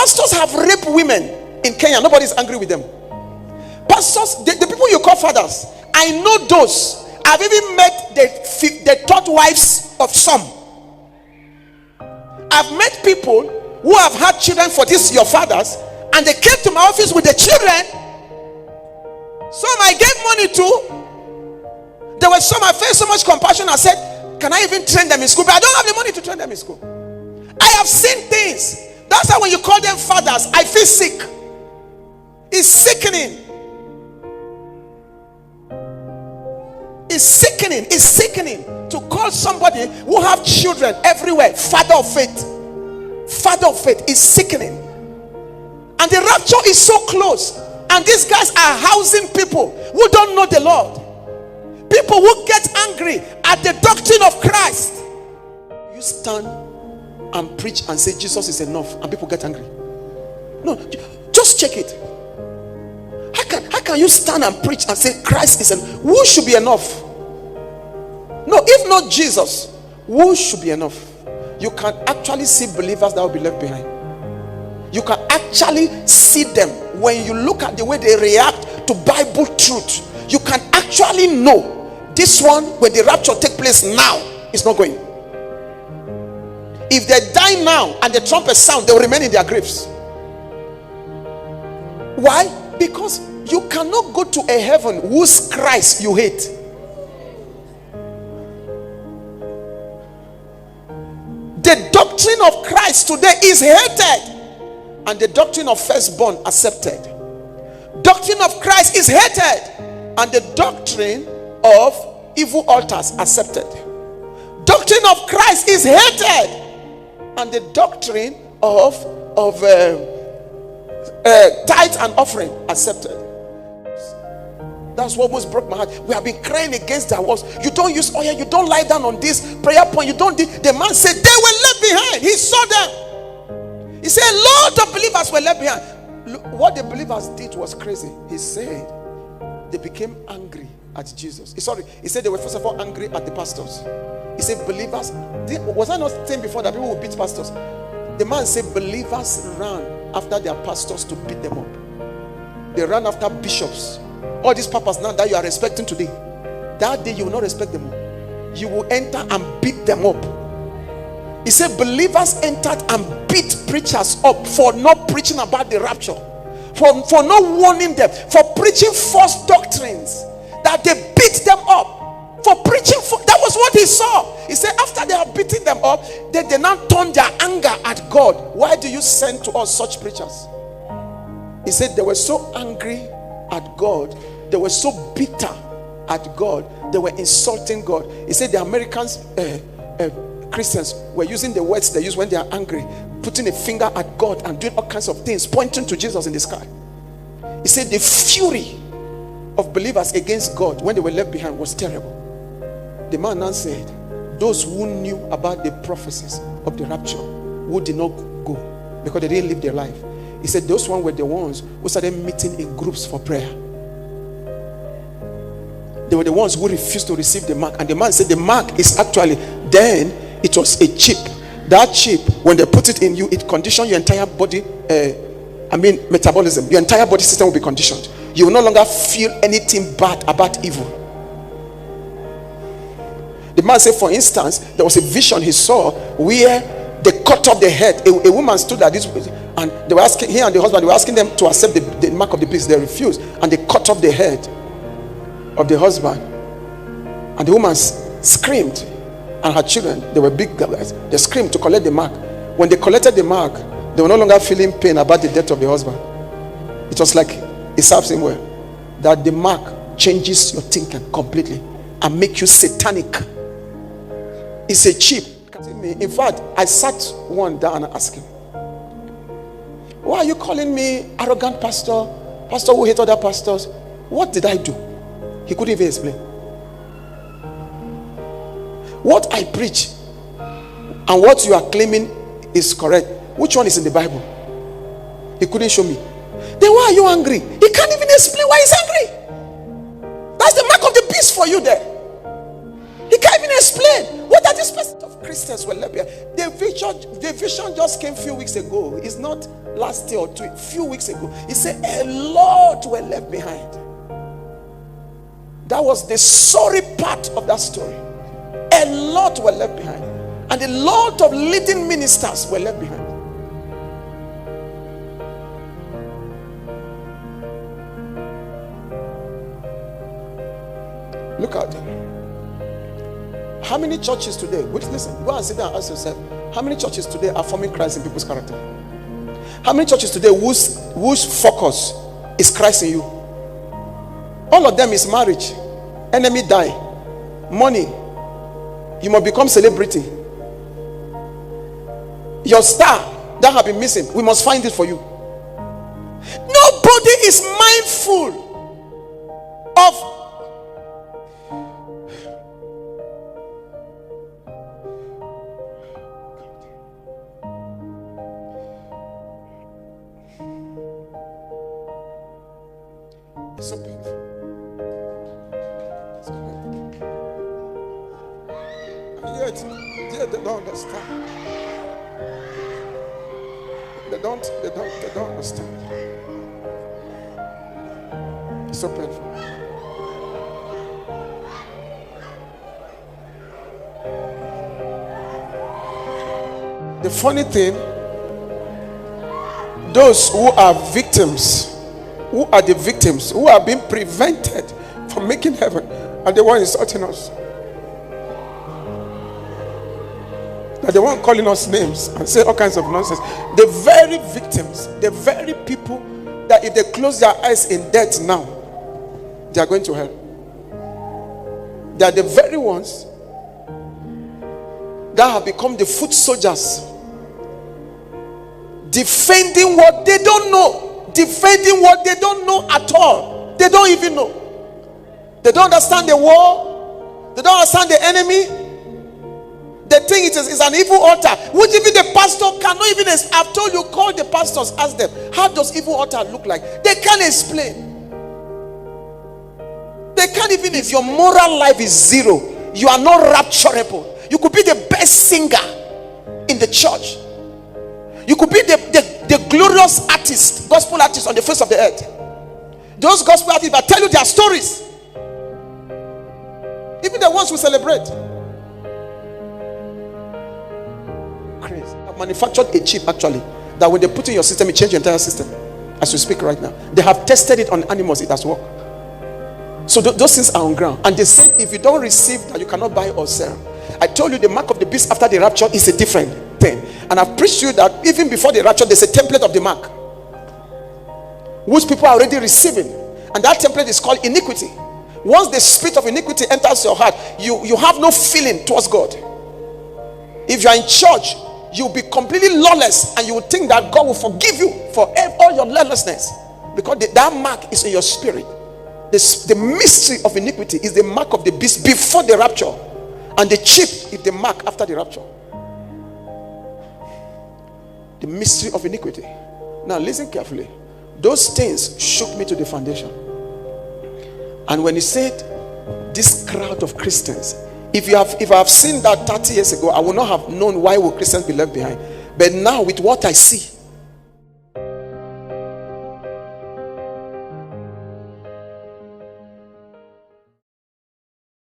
Pastors have raped women in Kenya. Nobody's angry with them. Pastors, the people you call fathers, I know those. I've even met the third wives of some. I've met people who have had children for this, your fathers, and they came to my office with the children. Some I gave money to. There were some I felt so much compassion. I said, can I even train them in school? But I don't have the money to train them in school. I have seen things. That's why when you call them fathers, I feel sick. It's sickening. It's sickening. It's sickening to call somebody who have children everywhere father of faith. Father of faith is sickening. And the rapture is so close. And these guys are housing people who don't know the Lord. People who get angry at the doctrine of Christ. You stand and preach and say Jesus is enough, and people get angry. No, just check it. How can you stand and preach and say Christ is enough? Who should be enough? No, if not Jesus, who should be enough? You can actually see believers that will be left behind. You can actually see them when you look at the way they react to Bible truth. You can actually know this one, when the rapture take place now, is not going. If they die now and the trumpet sound, they will remain in their graves. Why? Because you cannot go to a heaven whose Christ you hate. The doctrine of Christ today is hated, and the doctrine of firstborn accepted. Doctrine of Christ is hated, and the doctrine of evil altars accepted. Doctrine of Christ is hated, and the doctrine of tithe and offering accepted. That's what almost broke my heart. We have been crying against that walls. You don't use oil, you don't lie down on this prayer point, you don't. The man said they were left behind. He saw them. He said a lot of believers were left behind. Look, what the believers did was crazy. He said they became angry at Jesus. He said they were first of all angry at the pastors. He said believers, was I not saying before that people would beat pastors? The man said believers ran after their pastors to beat them up. They ran after bishops. All these papas now that you are respecting today, that day you will not respect them. You will enter and beat them up. He said believers entered and beat preachers up for not preaching about the rapture, for not warning them, for preaching false doctrines, that they beat them up for preaching. That was what he saw. He said after they have beaten them up, they now turn their anger at God. Why do you send to us such preachers? He said they were so angry at God, they were so bitter at God, they were insulting God. He said the Americans, Christians, were using the words they use when they are angry, putting a finger at God and doing all kinds of things, pointing to Jesus in the sky. He said the fury of believers against God when they were left behind was terrible. The man now said those who knew about the prophecies of the rapture, who did not go because they didn't live their life, he said those ones were the ones who started meeting in groups for prayer. They were the ones who refused to receive the mark. And the man said the mark is actually, then it was a chip. That chip, when they put it in you, it conditioned your entire body, metabolism. Your entire body system will be conditioned. You will no longer feel anything bad about evil. The man said, for instance, there was a vision he saw where they cut off the head. A woman stood at this, and they were asking, he and the husband, they were asking them to accept the mark of the beast. They refused, and they cut off the head of the husband. And the woman screamed, and her children, they were big guys, they screamed to collect the mark. When they collected the mark, they were no longer feeling pain about the death of the husband. It was like, it serves him well, that the mark changes your thinking completely and make you satanic. It's a chip. In fact, I sat one down and asked him, why are you calling me arrogant pastor who hate other pastors? What did I do? He couldn't even explain. What I preach and what you are claiming is correct, which one is in the Bible? He couldn't show me. Then why are you angry? He can't even explain why he's angry. That's the mark of the beast for you there. He can't even explain. What are these percent of Christians were left behind? The vision just came a few weeks ago. It's not last year or two, few weeks ago. He said a lot were left behind. That was the sorry part of that story. A lot were left behind. And a lot of leading ministers were left behind. Look at them. How many churches today? Wait, listen, go and sit down and ask yourself, how many churches today are forming Christ in people's character? How many churches today whose focus is Christ in you? All of them is marriage, enemy die, money, you must become celebrity. Your star that have been missing, we must find it for you. Nobody is mindful of it's so painful. It's so painful. And yet they don't understand. They don't understand. It's so painful. The funny thing, those who are victims, who are the victims, who are being prevented from making heaven, are the ones insulting us. They're the one calling us names and say all kinds of nonsense. The very victims, the very people that if they close their eyes in death now, they are going to hell. They are the very ones that have become the foot soldiers, defending what they don't know, defending what they don't know at all. They don't even know. They don't understand the war. They don't understand the enemy. They think it is an evil altar, which even the pastor cannot even. I've told you, call the pastors, ask them, how does evil altar look like? They can't explain. They can't even. If your moral life is zero, you are not rapturable. You could be the best singer in the church. You could be the glorious artist, gospel artist on the face of the earth. Those gospel artists that tell you their stories, even the ones who celebrate. I've manufactured a chip actually that when they put in your system, it changes your entire system. As we speak right now, they have tested it on animals. It has worked. So those things are on ground, and they say if you don't receive that, you cannot buy or sell. I told you the mark of the beast after the rapture is a different thing, and I've preached to you that even before the rapture, there's a template of the mark which people are already receiving, and that template is called iniquity. Once the spirit of iniquity enters your heart, you have no feeling towards God. If you are in church, you'll be completely lawless, and you will think that God will forgive you for all your lawlessness, because that mark is in your spirit. The mystery of iniquity is the mark of the beast before the rapture, and the chip is the mark after the rapture. The mystery of iniquity. Now listen carefully. Those things shook me to the foundation. And when he said this crowd of Christians, if I have seen that 30 years ago, I would not have known why would Christians be left behind. But now with what I see,